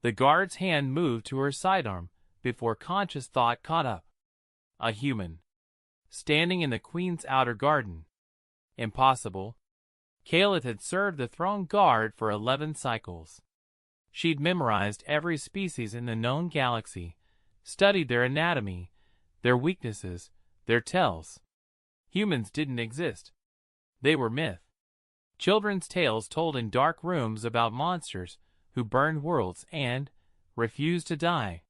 The guard's hand moved to her sidearm before conscious thought caught up. A human. Standing in the Queen's outer garden. Impossible. Kaleth had served the throne guard for 11 cycles. She'd memorized every species in the known galaxy, studied their anatomy, their weaknesses, their tells. Humans didn't exist. They were myth. Children's tales told in dark rooms about monsters who burned worlds and refused to die.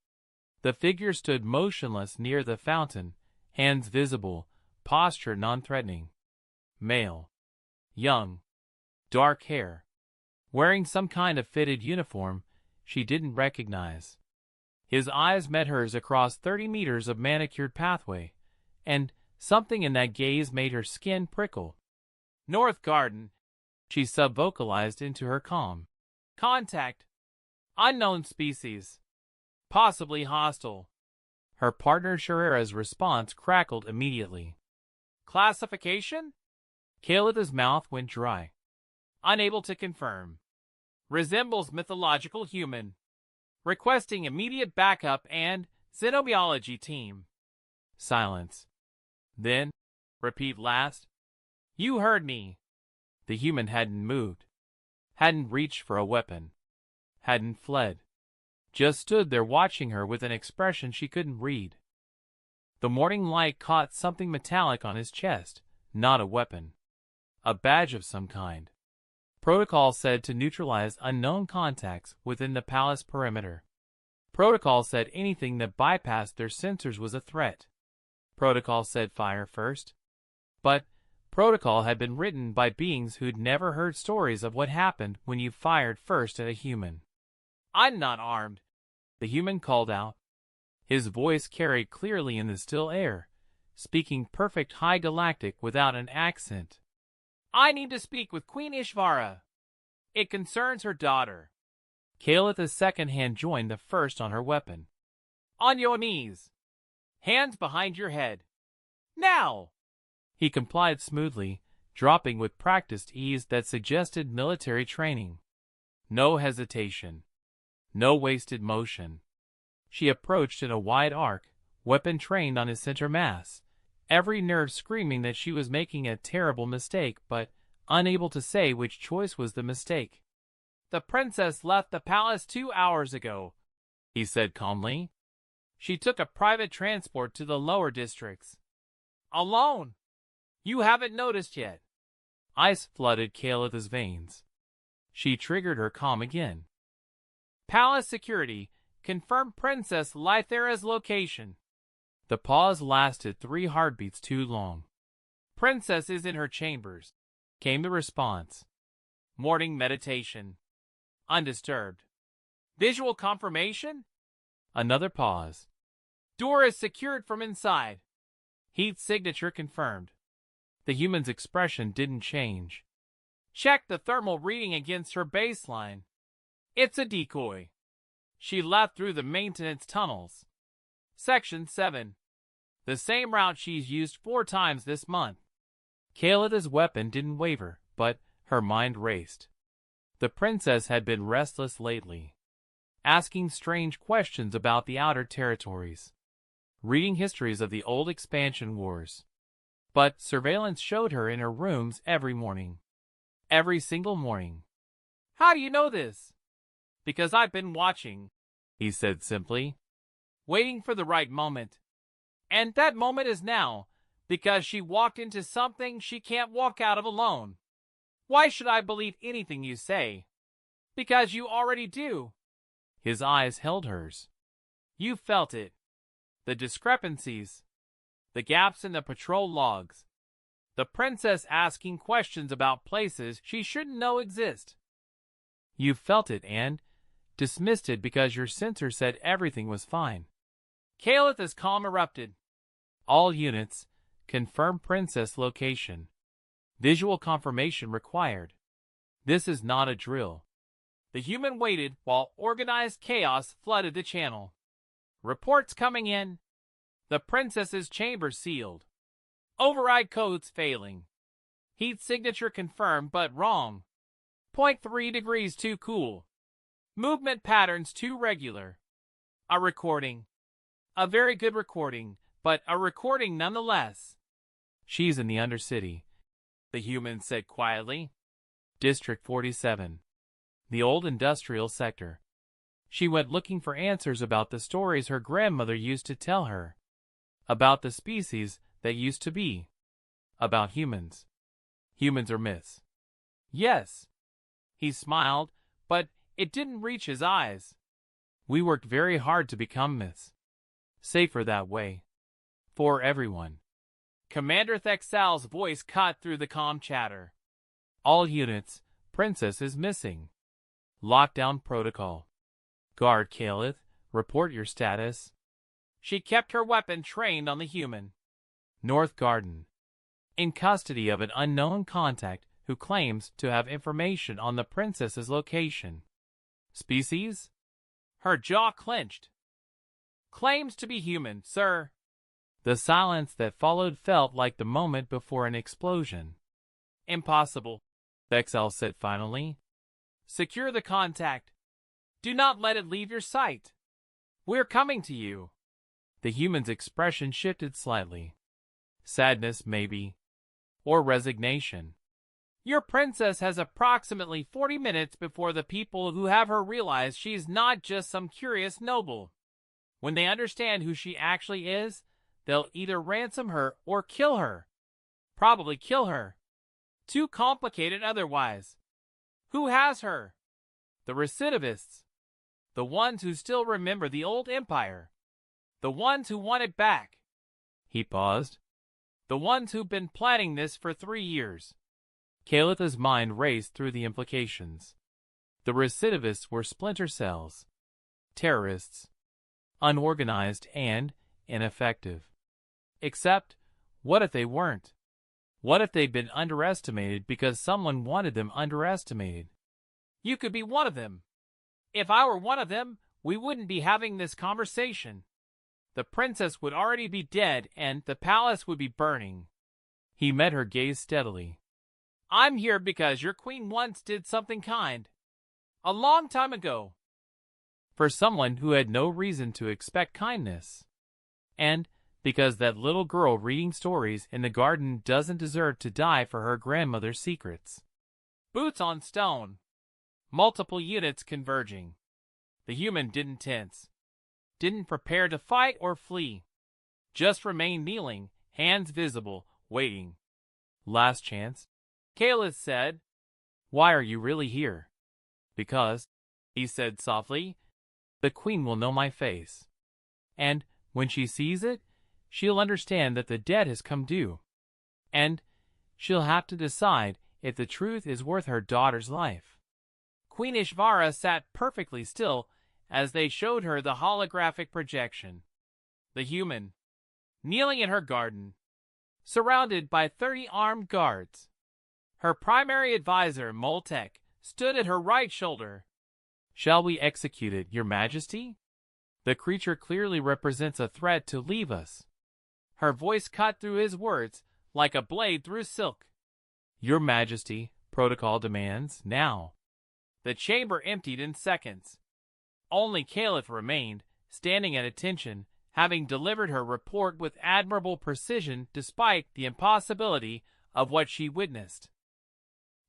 The figure stood motionless near the fountain, hands visible, posture non-threatening. Male. Young. Dark hair. Wearing some kind of fitted uniform she didn't recognize. His eyes met hers across 30 meters of manicured pathway, and something in that gaze made her skin prickle. North Garden, she subvocalized into her calm. Contact. Unknown species. Possibly hostile. Her partner Sharera's response crackled immediately. Classification? Kaleth's mouth went dry. Unable to confirm. Resembles mythological human. Requesting immediate backup and xenobiology team. Silence. Then, repeat last. You heard me. The human hadn't moved. Hadn't reached for a weapon. Hadn't fled. Just stood there watching her with an expression she couldn't read. The morning light caught something metallic on his chest, not a weapon. A badge of some kind. Protocol said to neutralize unknown contacts within the palace perimeter. Protocol said anything that bypassed their sensors was a threat. Protocol said fire first. But Protocol had been written by beings who'd never heard stories of what happened when you fired first at a human. I'm not armed, the human called out. His voice carried clearly in the still air, speaking perfect high galactic without an accent. I need to speak with Queen Ishvara. It concerns her daughter. Kaleth's second hand joined the first on her weapon. On your knees. Hands behind your head. Now! He complied smoothly, dropping with practiced ease that suggested military training. No hesitation. No wasted motion. She approached in a wide arc, weapon trained on his center mass, every nerve screaming that she was making a terrible mistake, but unable to say which choice was the mistake. The princess left the palace 2 hours ago, he said calmly. She took a private transport to the lower districts. Alone. You haven't noticed yet. Ice flooded Kaleth's veins. She triggered her calm again. Palace security confirmed Princess Lythera's location. The pause lasted 3 heartbeats too long. Princess is in her chambers, came the response. Morning meditation. Undisturbed. Visual confirmation? Another pause. Door is secured from inside. Heat signature confirmed. The human's expression didn't change. Check the thermal reading against her baseline. It's a decoy. She left through the maintenance tunnels. Section 7. The same route she's used 4 times this month. Kaleth's weapon didn't waver, but her mind raced. The princess had been restless lately, asking strange questions about the outer territories, reading histories of the old expansion wars. But surveillance showed her in her rooms every morning. Every single morning. How do you know this? Because I've been watching, he said simply, waiting for the right moment. And that moment is now, because she walked into something she can't walk out of alone. Why should I believe anything you say? Because you already do. His eyes held hers. You felt it. The discrepancies. The gaps in the patrol logs. The princess asking questions about places she shouldn't know exist. You felt it and dismissed it because your sensor said everything was fine. Kaleth's calm erupted. All units, confirm princess location. Visual confirmation required. This is not a drill. The human waited while organized chaos flooded the channel. Reports coming in. The princess's chamber sealed. Override codes failing. Heat signature confirmed but wrong. 0.3 degrees too cool. Movement patterns too regular. A recording. A very good recording, but a recording nonetheless. She's in the Undercity, the human said quietly. District 47. The old industrial sector. She went looking for answers about the stories her grandmother used to tell her. About the species that used to be. About humans. Humans are myths. Yes. He smiled, but it didn't reach his eyes. We worked very hard to become myths. Safer that way. For everyone. Commander Thexal's voice cut through the calm chatter. All units, Princess is missing. Lockdown protocol. Guard Calith, report your status. She kept her weapon trained on the human. North Garden. In custody of an unknown contact who claims to have information on the princess's location. Species? Her jaw clenched. Claims to be human, sir. The silence that followed felt like the moment before an explosion. Impossible, Thexal said finally. Secure the contact. Do not let it leave your sight. We're coming to you. The human's expression shifted slightly. Sadness, maybe. Or resignation. Your princess has approximately 40 minutes before the people who have her realize she's not just some curious noble. When they understand who she actually is, they'll either ransom her or kill her. Probably kill her. Too complicated otherwise. Who has her? The recidivists. The ones who still remember the old empire. The ones who want it back. He paused. The ones who've been planning this for 3 years. Calith's mind raced through the implications. The recidivists were splinter cells. Terrorists. Unorganized and ineffective. Except, what if they weren't? What if they'd been underestimated because someone wanted them underestimated? You could be one of them. If I were one of them, we wouldn't be having this conversation. The princess would already be dead and the palace would be burning. He met her gaze steadily. I'm here because your queen once did something kind. A long time ago. For someone who had no reason to expect kindness. And because that little girl reading stories in the garden doesn't deserve to die for her grandmother's secrets. Boots on stone. Multiple units converging. The human didn't tense. Didn't prepare to fight or flee. Just remained kneeling, hands visible, waiting. Last chance. Calith said, Why are you really here? Because, he said softly, the queen will know my face. And, when she sees it, she'll understand that the debt has come due. And, she'll have to decide if the truth is worth her daughter's life. Queen Ishvara sat perfectly still as they showed her the holographic projection. The human, kneeling in her garden, surrounded by 30 armed guards. Her primary advisor, Moltek, stood at her right shoulder. Shall we execute it, Your Majesty? The creature clearly represents a threat to leave us. Her voice cut through his words like a blade through silk. Your Majesty, protocol demands, now. The chamber emptied in seconds. Only Caliph remained, standing at attention, having delivered her report with admirable precision despite the impossibility of what she witnessed.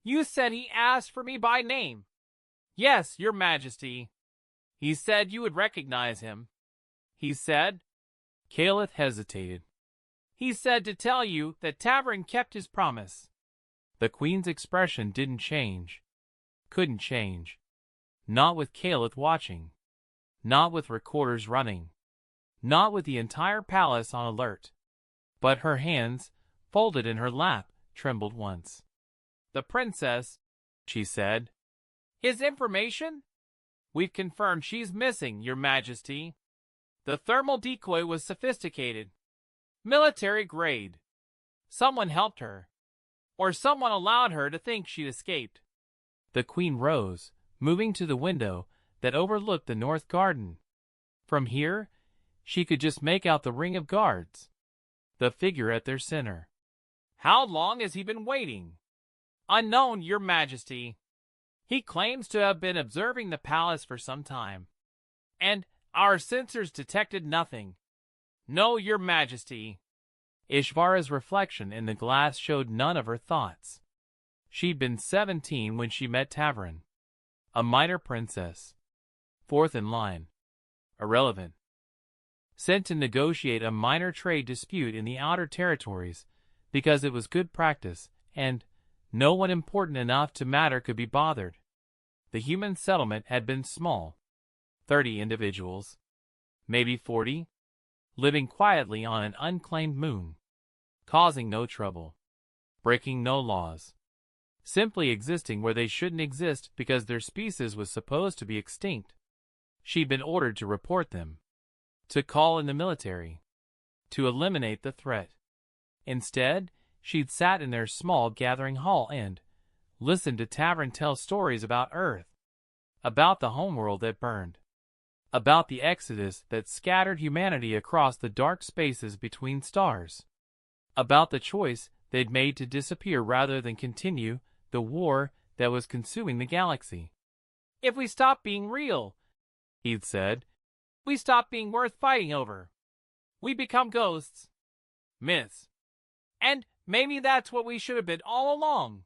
You said he asked for me by name. Yes, Your Majesty. He said you would recognize him. He said. Caliph hesitated. He said to tell you that Tavern kept his promise. The Queen's expression didn't change. Couldn't change. Not with Caliph watching. Not with recorders running. Not with the entire palace on alert. But her hands, folded in her lap, trembled once. The princess, she said. His information? We've confirmed she's missing, Your Majesty. The thermal decoy was sophisticated. Military grade. Someone helped her. Or someone allowed her to think she'd escaped. The Queen rose, moving to the window that overlooked the north garden. From here, she could just make out the ring of guards. The figure at their center. How long has he been waiting? Unknown, Your Majesty. He claims to have been observing the palace for some time, and our sensors detected nothing. No, Your Majesty. Ishvara's reflection in the glass showed none of her thoughts. She'd been 17 when she met Tavrin, a minor princess, fourth in line, irrelevant, sent to negotiate a minor trade dispute in the outer territories because it was good practice and no one important enough to matter could be bothered. The human settlement had been small, 30 individuals, maybe 40, living quietly on an unclaimed moon, causing no trouble, breaking no laws, simply existing where they shouldn't exist because their species was supposed to be extinct. She'd been ordered to report them, to call in the military, to eliminate the threat. Instead, she'd sat in their small gathering hall and listened to Tavrin tell stories about Earth, about the homeworld that burned, about the exodus that scattered humanity across the dark spaces between stars, about the choice they'd made to disappear rather than continue the war that was consuming the galaxy. If we stop being real, he'd said, we stop being worth fighting over. We become ghosts, myths, and maybe that's what we should have been all along.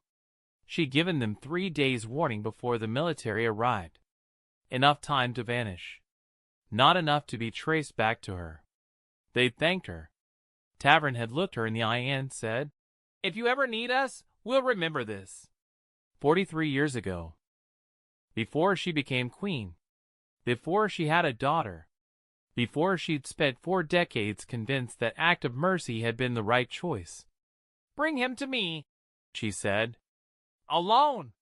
She'd given them 3 days' warning before the military arrived. Enough time to vanish. Not enough to be traced back to her. They'd thanked her. Tavrin had looked her in the eye and said, if you ever need us, we'll remember this. 43 years ago. Before she became queen. Before she had a daughter. Before she'd spent 4 decades convinced that act of mercy had been the right choice. Bring him to me, she said. Alone.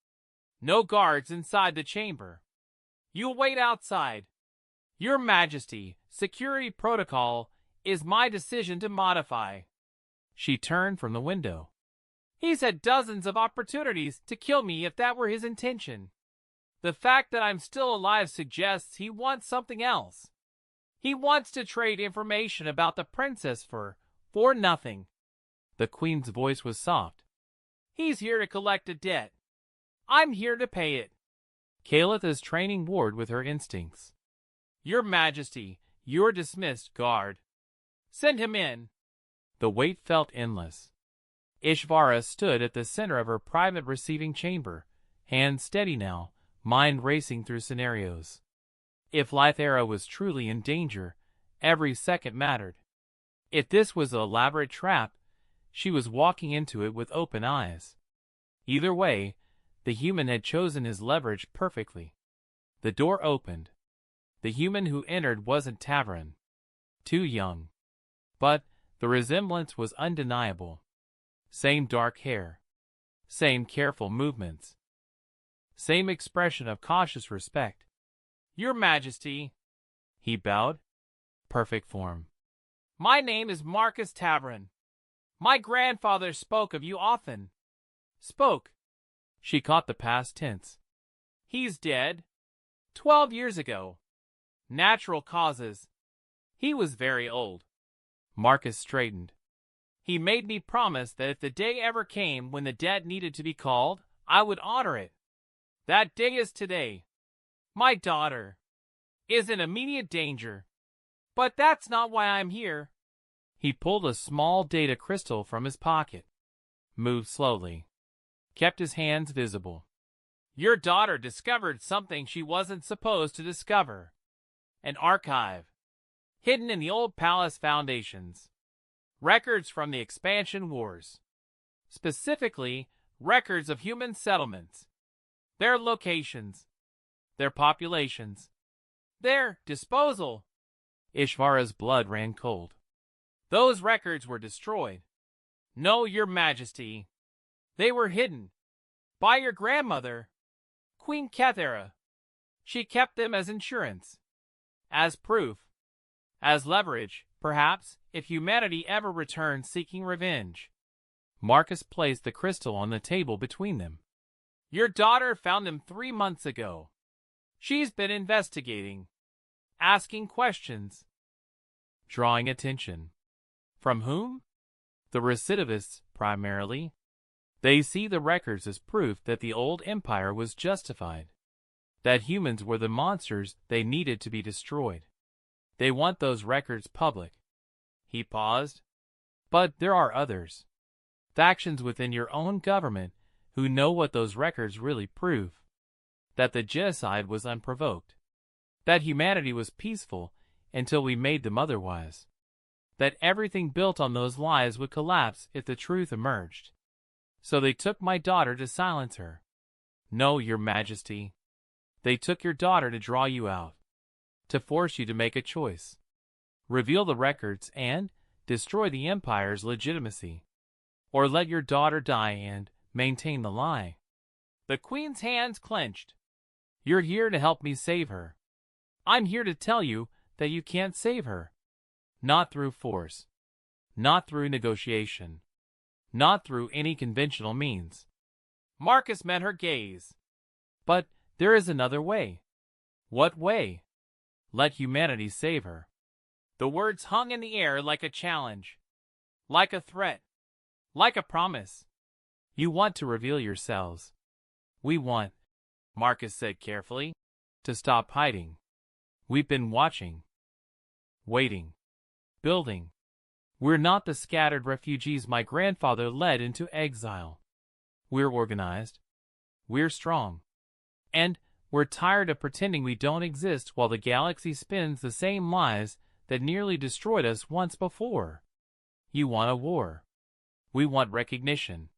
No guards inside the chamber. You'll wait outside. Your Majesty, security protocol is my decision to modify. She turned from the window. He's had dozens of opportunities to kill me if that were his intention. The fact that I'm still alive suggests he wants something else. He wants to trade information about the princess for nothing. The queen's voice was soft. He's here to collect a debt. I'm here to pay it. Kalitha's training warred with her instincts. Your Majesty, you're dismissed, guard. Send him in. The wait felt endless. Ishvara stood at the center of her private receiving chamber, hands steady now, mind racing through scenarios. If Lythera was truly in danger, every second mattered. If this was an elaborate trap, she was walking into it with open eyes. Either way, the human had chosen his leverage perfectly. The door opened. The human who entered wasn't Tavrin. Too young. But the resemblance was undeniable. Same dark hair. Same careful movements. Same expression of cautious respect. Your Majesty. He bowed. Perfect form. My name is Marcus Tavrin. My grandfather spoke of you often. Spoke. She caught the past tense. He's dead. 12 years ago. Natural causes. He was very old. Marcus straightened. He made me promise that if the day ever came when the debt needed to be called, I would honor it. That day is today. My daughter is in immediate danger. But that's not why I'm here. He pulled a small data crystal from his pocket, moved slowly, kept his hands visible. Your daughter discovered something she wasn't supposed to discover. An archive, hidden in the old palace foundations. Records from the expansion wars. Specifically, records of human settlements. Their locations. Their populations. Their disposal. Ishvara's blood ran cold. Those records were destroyed. No, Your Majesty. They were hidden. By your grandmother, Queen Kathera. She kept them as insurance. As proof. As leverage, perhaps, if humanity ever returned seeking revenge. Marcus placed the crystal on the table between them. Your daughter found them 3 months ago. She's been investigating. Asking questions. Drawing attention. From whom? The recidivists, primarily. They see the records as proof that the old empire was justified, that humans were the monsters they needed to be destroyed. They want those records public. He paused. But there are others. Factions within your own government who know what those records really prove. That the genocide was unprovoked. That humanity was peaceful until we made them otherwise. That everything built on those lies would collapse if the truth emerged. So they took my daughter to silence her. No, Your Majesty. They took your daughter to draw you out. To force you to make a choice. Reveal the records and destroy the Empire's legitimacy. Or let your daughter die and maintain the lie. The Queen's hands clenched. You're here to help me save her. I'm here to tell you that you can't save her. Not through force. Not through negotiation. Not through any conventional means. Marcus met her gaze. But there is another way. What way? Let humanity save her. The words hung in the air like a challenge. Like a threat. Like a promise. You want to reveal yourselves. We want, Marcus said carefully, to stop hiding. We've been watching. Waiting. Building. We're not the scattered refugees my grandfather led into exile. We're organized. We're strong. And we're tired of pretending we don't exist while the galaxy spins the same lies that nearly destroyed us once before. You want a war. We want recognition.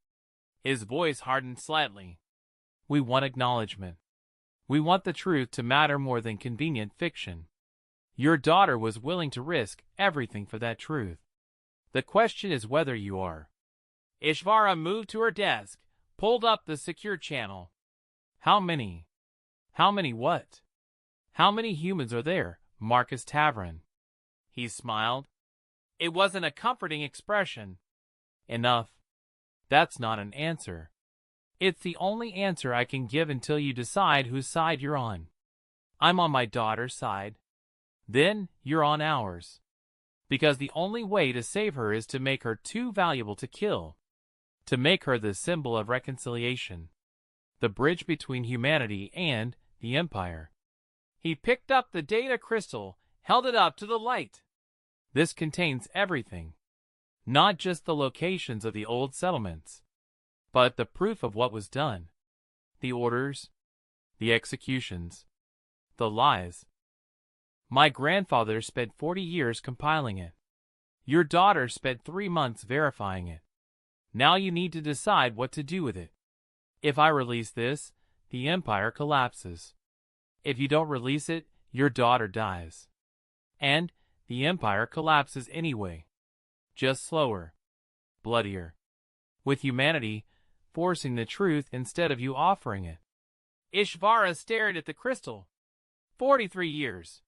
His voice hardened slightly. We want acknowledgement. We want the truth to matter more than convenient fiction. Your daughter was willing to risk everything for that truth. The question is whether you are. Ishvara moved to her desk, pulled up the secure channel. How many? How many what? How many humans are there, Marcus Tavern? He smiled. It wasn't a comforting expression. Enough. That's not an answer. It's the only answer I can give until you decide whose side you're on. I'm on my daughter's side. Then you're on ours. Because the only way to save her is to make her too valuable to kill. To make her the symbol of reconciliation. The bridge between humanity and the Empire. He picked up the data crystal, held it up to the light. This contains everything. Not just the locations of the old settlements, but the proof of what was done. The orders, the executions, the lies. My grandfather spent 40 years compiling it. Your daughter spent 3 months verifying it. Now you need to decide what to do with it. If I release this, the Empire collapses. If you don't release it, your daughter dies. And the Empire collapses anyway. Just slower. Bloodier. With humanity forcing the truth instead of you offering it. Ishvara stared at the crystal. 43 years.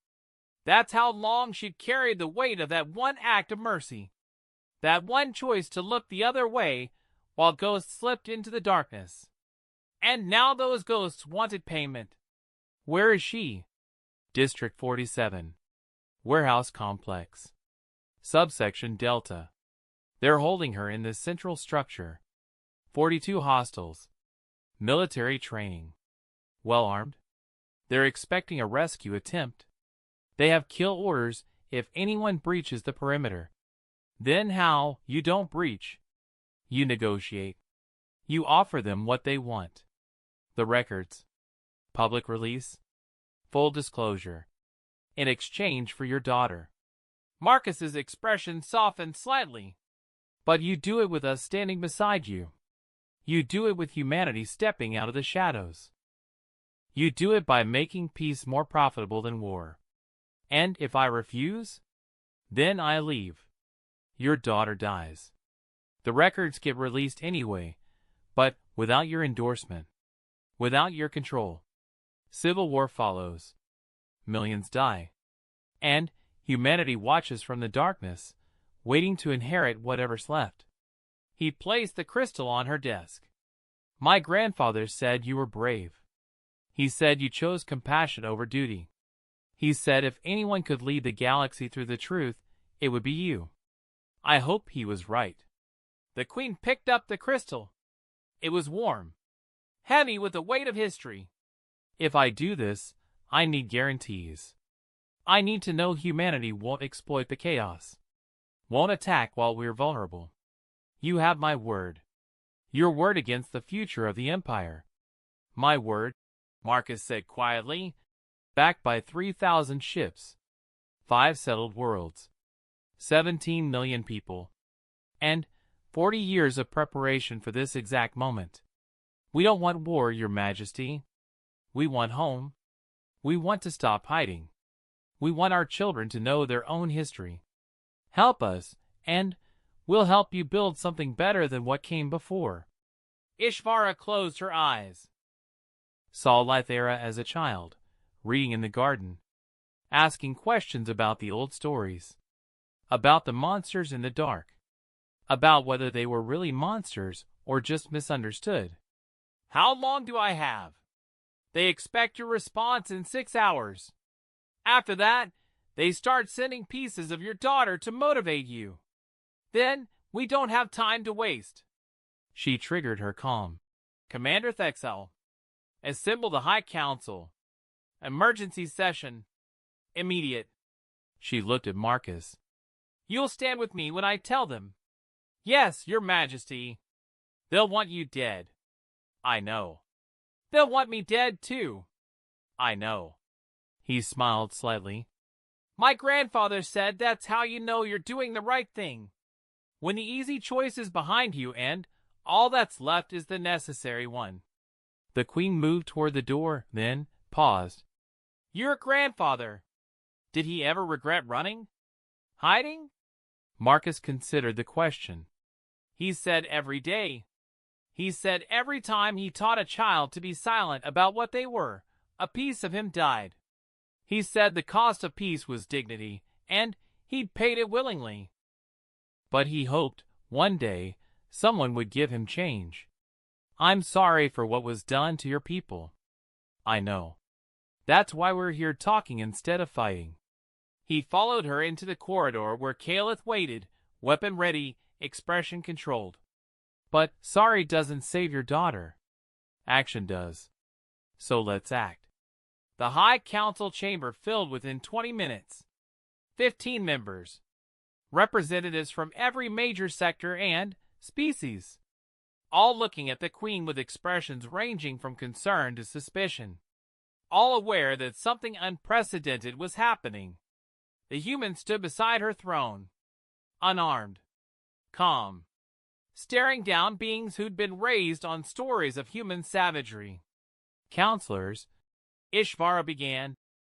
That's how long she'd carried the weight of that one act of mercy. That one choice to look the other way while ghosts slipped into the darkness. And now those ghosts wanted payment. Where is she? District 47. Warehouse Complex. Subsection Delta. They're holding her in this central structure. 42 hostiles. Military training. Well armed. They're expecting a rescue attempt. They have kill orders if anyone breaches the perimeter. Then how? You don't breach. You negotiate. You offer them what they want. The records. Public release. Full disclosure. In exchange for your daughter. Marcus's expression softened slightly. But you do it with us standing beside you. You do it with humanity stepping out of the shadows. You do it by making peace more profitable than war. And if I refuse, then I leave. Your daughter dies. The records get released anyway, but without your endorsement, without your control. Civil war follows. Millions die. And humanity watches from the darkness, waiting to inherit whatever's left. He placed the crystal on her desk. My grandfather said you were brave. He said you chose compassion over duty. He said if anyone could lead the galaxy through the truth, it would be you. I hope he was right. The Queen picked up the crystal. It was warm, heavy with the weight of history. If I do this, I need guarantees. I need to know humanity won't exploit the chaos, won't attack while we're vulnerable. You have my word. Your word against the future of the Empire. My word, Marcus said quietly, backed by 3,000 ships, 5 settled worlds, 17 million people, and 40 years of preparation for this exact moment. We don't want war, Your Majesty. We want home. We want to stop hiding. We want our children to know their own history. Help us, and we'll help you build something better than what came before. Ishvara closed her eyes. Saw Lythera as a child, reading in the garden, asking questions about the old stories, about the monsters in the dark, about whether they were really monsters or just misunderstood. How long do I have? They expect your response in 6 hours. After that, they start sending pieces of your daughter to motivate you. Then, we don't have time to waste. She triggered her calm. Commander Thexel, assemble the High Council. Emergency session. Immediate. She looked at Marcus. You'll stand with me when I tell them. Yes, Your Majesty. They'll want you dead. I know. They'll want me dead, too. I know. He smiled slightly. My grandfather said that's how you know you're doing the right thing. When the easy choice is behind you and all that's left is the necessary one. The Queen moved toward the door, then paused. Your grandfather. Did he ever regret running? Hiding? Marcus considered the question. He said every day. He said every time he taught a child to be silent about what they were, a piece of him died. He said the cost of peace was dignity, and he'd paid it willingly. But he hoped, one day, someone would give him change. I'm sorry for what was done to your people. I know. That's why we're here talking instead of fighting. He followed her into the corridor where Caliph waited, weapon ready, expression controlled. But sorry doesn't save your daughter. Action does. So let's act. The High Council chamber filled within 20 minutes. 15 members. Representatives from every major sector and species. All looking at the Queen with expressions ranging from concern to suspicion. All aware that something unprecedented was happening. The human stood beside her throne. Unarmed. Calm. Staring down beings who'd been raised on stories of human savagery. Counselors, Ishvara began,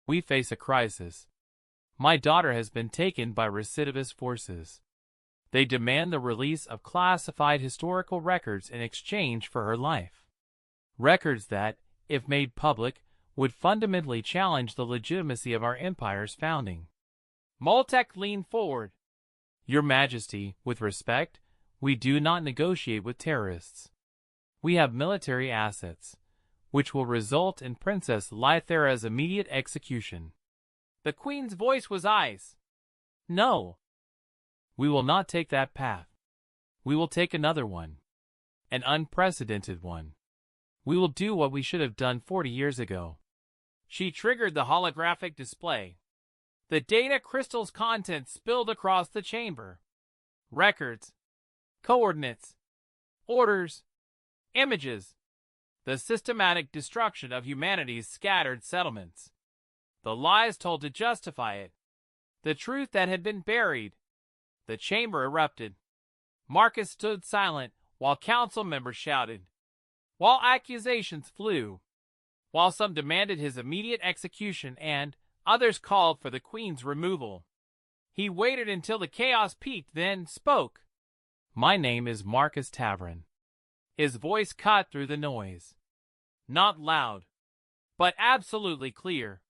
we face a crisis. My daughter has been taken by recidivist forces. They demand the release of classified historical records in exchange for her life. Records that, if made public, would fundamentally challenge the legitimacy of our empire's founding. Moltek leaned forward. Your Majesty, with respect, we do not negotiate with terrorists. We have military assets, which will result in Princess Lythera's immediate execution. The Queen's voice was ice. No. We will not take that path. We will take another one. An unprecedented one. We will do what we should have done 40 years ago. She triggered the holographic display. The data crystal's contents spilled across the chamber. Records. Coordinates. Orders. Images. The systematic destruction of humanity's scattered settlements. The lies told to justify it. The truth that had been buried. The chamber erupted. Marcus stood silent while council members shouted. While accusations flew. While some demanded his immediate execution and others called for the Queen's removal. He waited until the chaos peaked, then spoke. My name is Marcus Tavern. His voice cut through the noise. Not loud, but absolutely clear.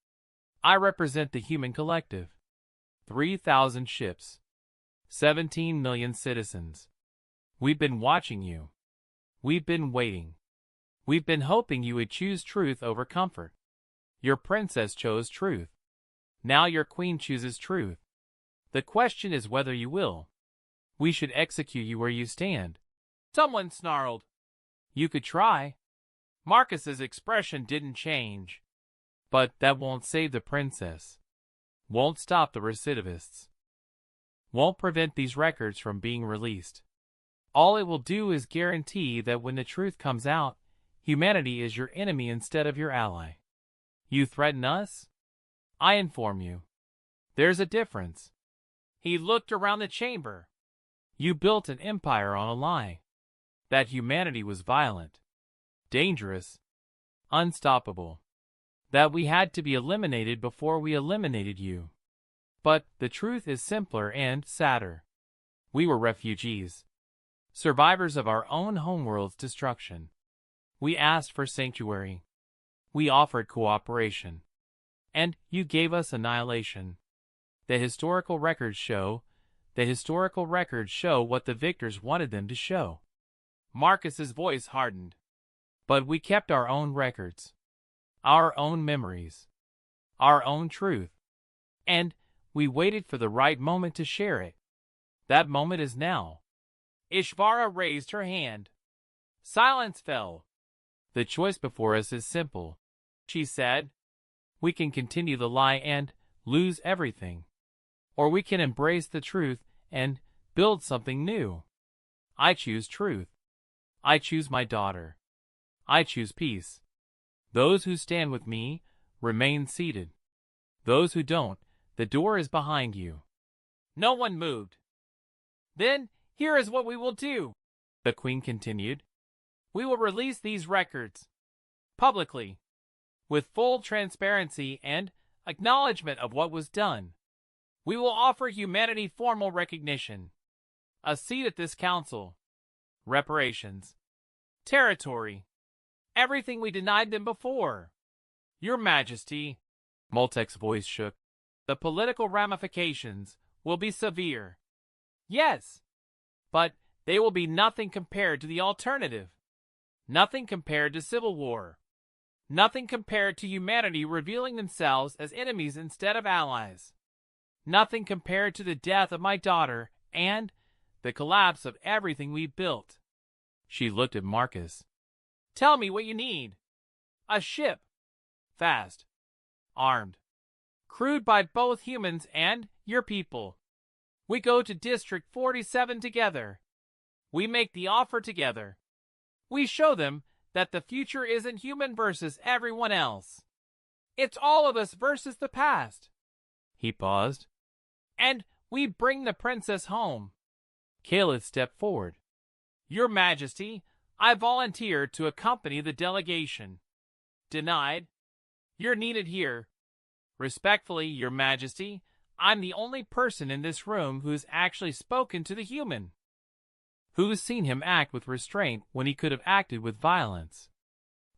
I represent the human collective. 3,000 ships. 17 million citizens. We've been watching you. We've been waiting. We've been hoping you would choose truth over comfort. Your princess chose truth. Now your queen chooses truth. The question is whether you will. We should execute you where you stand. Someone snarled. You could try. Marcus's expression didn't change. But that won't save the princess. Won't stop the recidivists. Won't prevent these records from being released. All it will do is guarantee that when the truth comes out, humanity is your enemy instead of your ally. You threaten us? I inform you. There's a difference. He looked around the chamber. You built an empire on a lie. That humanity was violent, dangerous, unstoppable. That we had to be eliminated before we eliminated you. But the truth is simpler and sadder. We were refugees. Survivors of our own homeworld's destruction. We asked for sanctuary. We offered cooperation. And you gave us annihilation. The historical records show what the victors wanted them to show. Marcus's voice hardened. But we kept our own records. Our own memories. Our own truth. And we waited for the right moment to share it. That moment is now. Ishvara raised her hand. Silence fell. The choice before us is simple, she said. We can continue the lie and lose everything. Or we can embrace the truth and build something new. I choose truth. I choose my daughter. I choose peace. Those who stand with me remain seated. Those who don't, the door is behind you. No one moved. Then here is what we will do, the queen continued. We will release these records publicly, with full transparency and acknowledgement of what was done. We will offer humanity formal recognition, a seat at this council, reparations, territory, everything we denied them before. Your Majesty, Moltek's voice shook, the political ramifications will be severe. Yes, but they will be nothing compared to the alternative. Nothing compared to civil war. Nothing compared to humanity revealing themselves as enemies instead of allies. Nothing compared to the death of my daughter and the collapse of everything we built. She looked at Marcus. Tell me what you need. A ship. Fast. Armed. Crewed by both humans and your people. We go to District 47 together. We make the offer together. We show them that the future isn't human versus everyone else. It's all of us versus the past. He paused. And we bring the princess home. Caleb stepped forward. Your Majesty, I volunteered to accompany the delegation. Denied. You're needed here. Respectfully, Your Majesty, I'm the only person in this room who's actually spoken to the human. Who's seen him act with restraint when he could have acted with violence?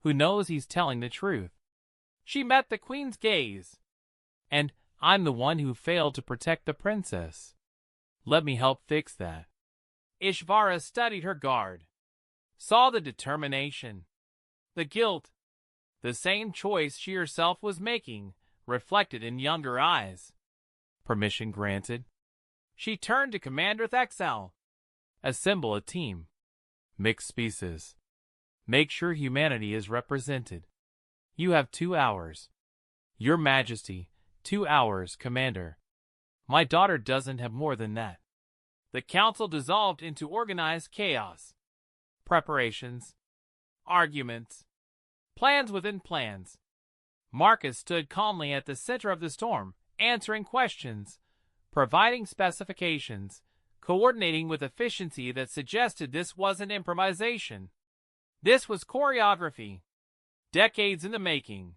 Who knows he's telling the truth? She met the queen's gaze. And I'm the one who failed to protect the princess. Let me help fix that. Ishvara studied her guard. Saw the determination. The guilt. The same choice she herself was making, reflected in younger eyes. Permission granted. She turned to Commander Thexel. Assemble a team. Mixed species. Make sure humanity is represented. You have 2 hours. Your Majesty, 2 hours, Commander. My daughter doesn't have more than that. The council dissolved into organized chaos. Preparations. Arguments. Plans within plans. Marcus stood calmly at the center of the storm, answering questions, providing specifications, coordinating with efficiency that suggested this wasn't improvisation. This was choreography. Decades in the making.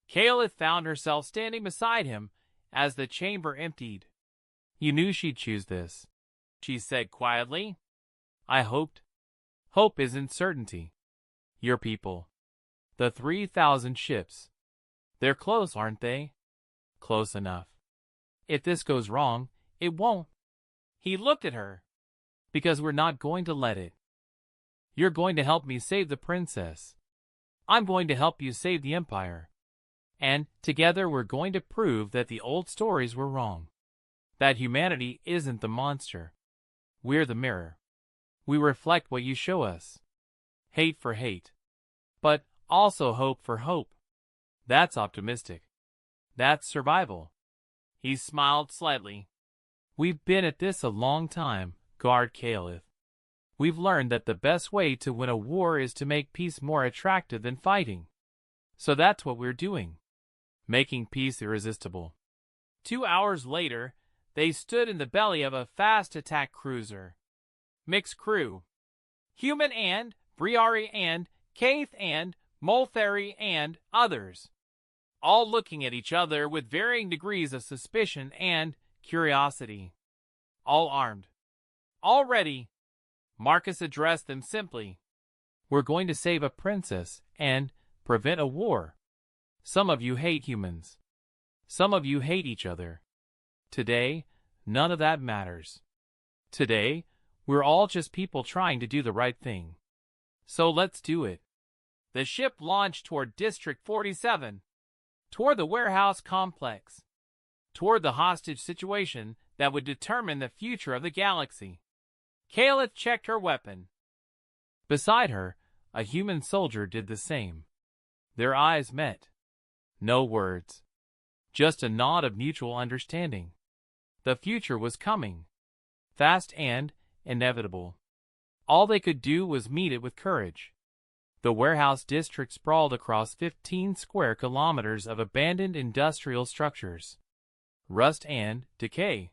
Caleb found herself standing beside him as the chamber emptied. You knew she'd choose this, she said quietly. I hoped. Hope isn't certainty. Your people. The 3,000 ships. They're close, aren't they? Close enough. If this goes wrong, it won't. He looked at her. Because we're not going to let it. You're going to help me save the princess. I'm going to help you save the empire. And together we're going to prove that the old stories were wrong. That humanity isn't the monster. We're the mirror. We reflect what you show us. hate for hate, but also hope for hope. That's optimistic. That's survival. He smiled slightly. We've been at this a long time, Guard Caliph. We've learned that the best way to win a war is to make peace more attractive than fighting. So that's what we're doing. Making peace irresistible. 2 hours later, they stood in the belly of a fast attack cruiser. Mixed crew. Human and, Briari and, Kaith and, Moltheri and others. All looking at each other with varying degrees of suspicion and curiosity. All armed. All ready. Marcus addressed them simply. We're going to save a princess and prevent a war. Some of you hate humans. Some of you hate each other. Today, none of that matters. Today, we're all just people trying to do the right thing. So let's do it. The ship launched toward District 47, toward the warehouse complex, toward the hostage situation that would determine the future of the galaxy. Caliph checked her weapon. Beside her, a human soldier did the same. Their eyes met. No words. Just a nod of mutual understanding. The future was coming. Fast and inevitable. All they could do was meet it with courage. The warehouse district sprawled across 15 square kilometers of abandoned industrial structures. Rust and decay.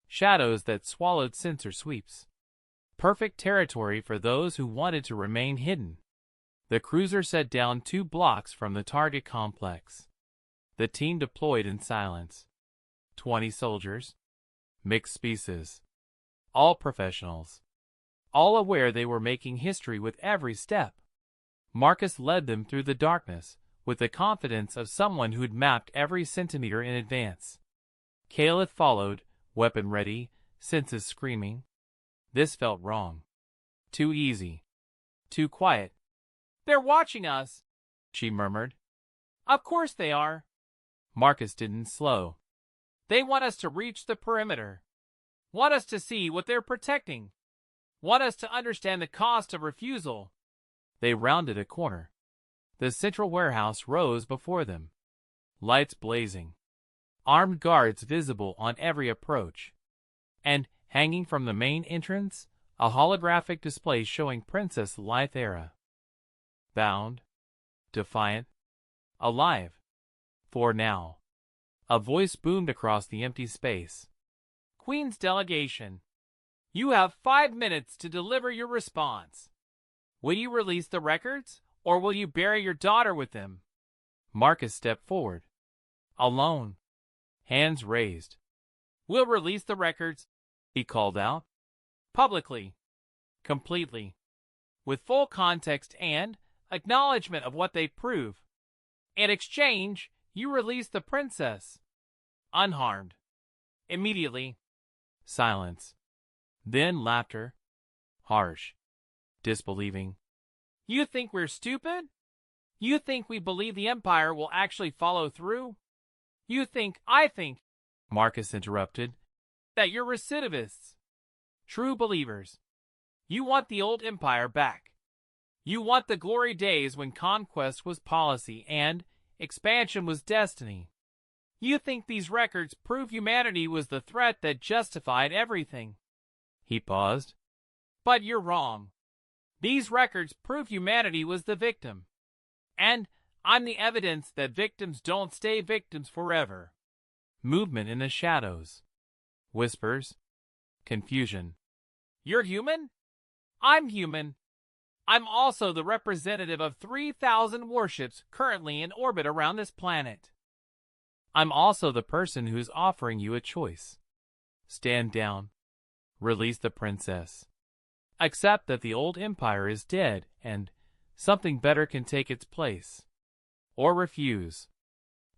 Shadows that swallowed sensor sweeps. Perfect territory for those who wanted to remain hidden. The cruiser set down 2 blocks from the target complex. The team deployed in silence. 20 soldiers. Mixed species. All professionals. All aware they were making history with every step. Marcus led them through the darkness, with the confidence of someone who'd mapped every centimeter in advance. Caliph followed, weapon ready, senses screaming. This felt wrong. Too easy. Too quiet. They're watching us, she murmured. Of course they are. Marcus didn't slow. They want us to reach the perimeter. Want us to see what they're protecting. Want us to understand the cost of refusal. They rounded a corner. The central warehouse rose before them. Lights blazing. Armed guards visible on every approach. And, hanging from the main entrance, a holographic display showing Princess Lythera. Bound. Defiant. Alive. For now. A voice boomed across the empty space. Queen's delegation. You have 5 minutes to deliver your response. Will you release the records, or will you bury your daughter with them? Marcus stepped forward. Alone. Hands raised. We'll release the records, he called out. Publicly. Completely. With full context and acknowledgement of what they prove. In exchange, you release the princess. Unharmed. Immediately. Silence. Then laughter. Harsh. Disbelieving. You think we're stupid? You think we believe the Empire will actually follow through? I think, Marcus interrupted, that you're recidivists. True believers. You want the old Empire back. You want the glory days when conquest was policy and expansion was destiny. You think these records prove humanity was the threat that justified everything. He paused. But you're wrong. These records prove humanity was the victim. And I'm the evidence that victims don't stay victims forever. Movement in the shadows. Whispers. Confusion. You're human? I'm human. I'm also the representative of 3,000 warships currently in orbit around this planet. I'm also the person who's offering you a choice. Stand down. Release the princess. Accept that the old empire is dead and something better can take its place. Or refuse.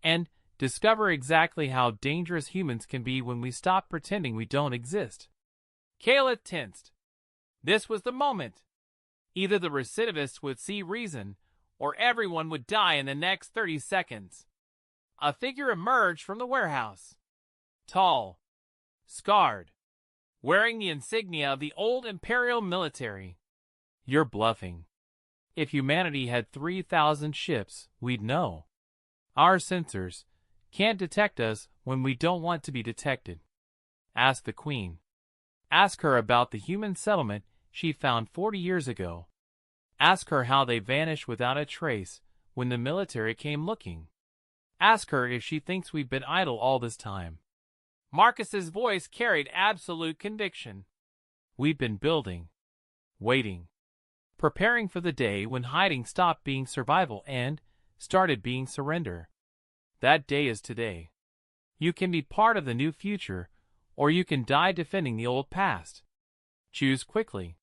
And discover exactly how dangerous humans can be when we stop pretending we don't exist. Caliph tensed. This was the moment. Either the recidivists would see reason, or everyone would die in the next 30 seconds. A figure emerged from the warehouse. Tall. Scarred. Wearing the insignia of the old imperial military. You're bluffing. If humanity had 3,000 ships, we'd know. Our sensors can't detect us when we don't want to be detected. Ask the Queen. Ask her about the human settlement she found 40 years ago. Ask her how they vanished without a trace when the military came looking. Ask her if she thinks we've been idle all this time. Marcus's voice carried absolute conviction. We've been building, waiting, preparing for the day when hiding stopped being survival and started being surrender. That day is today. You can be part of the new future, or you can die defending the old past. Choose quickly.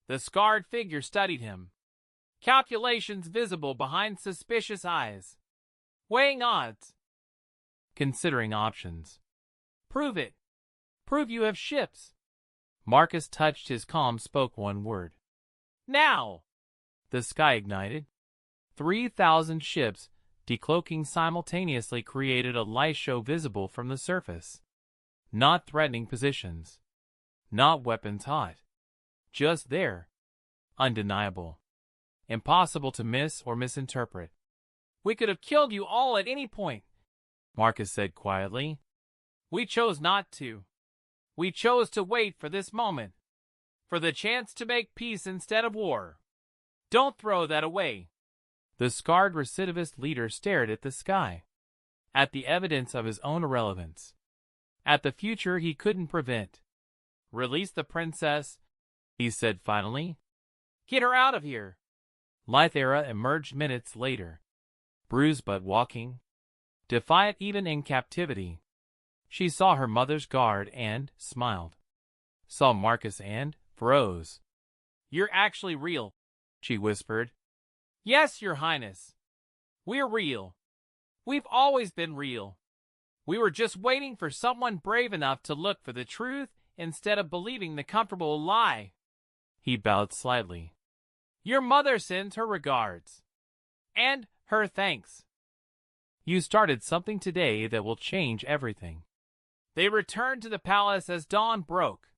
The scarred figure studied him. Calculations visible behind suspicious eyes. Weighing odds. Considering options. Prove it. Prove you have ships. Marcus touched his comm, spoke one word. Now! The sky ignited. 3,000 ships, decloaking simultaneously, created a light show visible from the surface. Not threatening positions. Not weapons hot. Just there. Undeniable. Impossible to miss or misinterpret. We could have killed you all at any point, Marcus said quietly. We chose not to. We chose to wait for this moment. For the chance to make peace instead of war. Don't throw that away. The scarred recidivist leader stared at the sky. At the evidence of his own irrelevance. At the future he couldn't prevent. Release the princess, he said finally. Get her out of here. Lythera emerged minutes later. Bruised but walking. Defiant even in captivity. She saw her mother's guard and smiled. Saw Marcus and froze. You're actually real, she whispered. Yes, Your Highness. We're real. We've always been real. We were just waiting for someone brave enough to look for the truth instead of believing the comfortable lie. He bowed slightly. Your mother sends her regards. And her thanks. You started something today that will change everything. They returned to the palace as dawn broke.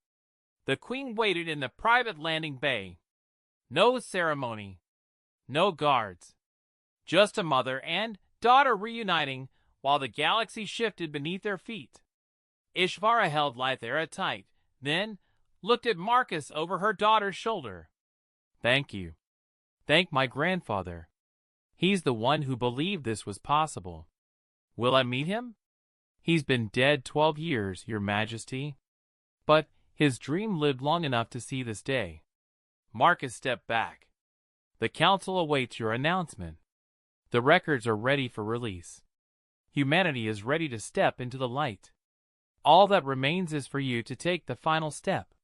The Queen waited in the private landing bay. No ceremony. No guards. Just a mother and daughter reuniting while the galaxy shifted beneath their feet. Ishvara held Lythera tight, then looked at Marcus over her daughter's shoulder. Thank you. Thank my grandfather. He's the one who believed this was possible. Will I meet him? He's been dead 12 years, Your Majesty. But his dream lived long enough to see this day. Marcus stepped back. The council awaits your announcement. The records are ready for release. Humanity is ready to step into the light. All that remains is for you to take the final step.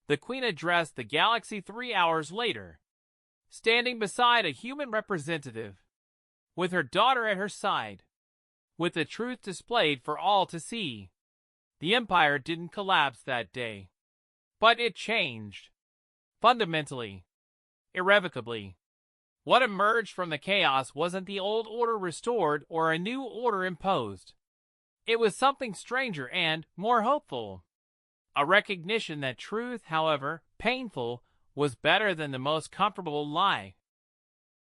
The Queen addressed the galaxy 3 hours later, standing beside a human representative, with her daughter at her side, with the truth displayed for all to see. The Empire didn't collapse that day, but it changed. Fundamentally. Irrevocably. What emerged from the chaos wasn't the old order restored or a new order imposed. It was something stranger and more hopeful. A recognition that truth, however painful, was better than the most comfortable lie.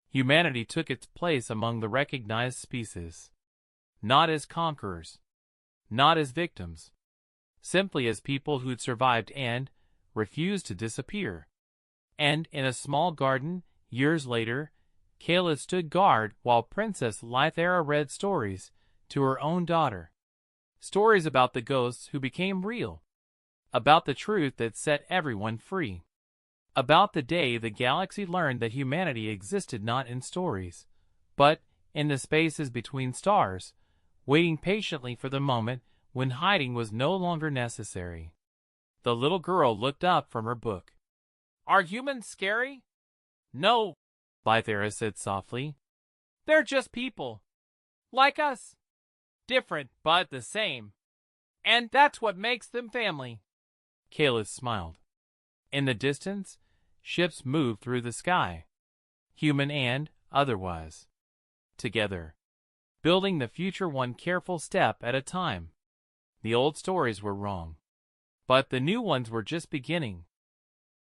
Humanity took its place among the recognized species. Not as conquerors. Not as victims. Simply as people who'd survived and refused to disappear. And in a small garden, years later, Kayla stood guard while Princess Lythera read stories to her own daughter. Stories about the ghosts who became real. About the truth that set everyone free. About the day the galaxy learned that humanity existed not in stories, but in the spaces between stars, waiting patiently for the moment when hiding was no longer necessary. The little girl looked up from her book. Are humans scary? No, Lythera said softly. They're just people. Like us. Different, but the same. And that's what makes them family. Kayla smiled. In the distance, ships moved through the sky. Human and otherwise. Together. Building the future one careful step at a time. The old stories were wrong. But the new ones were just beginning.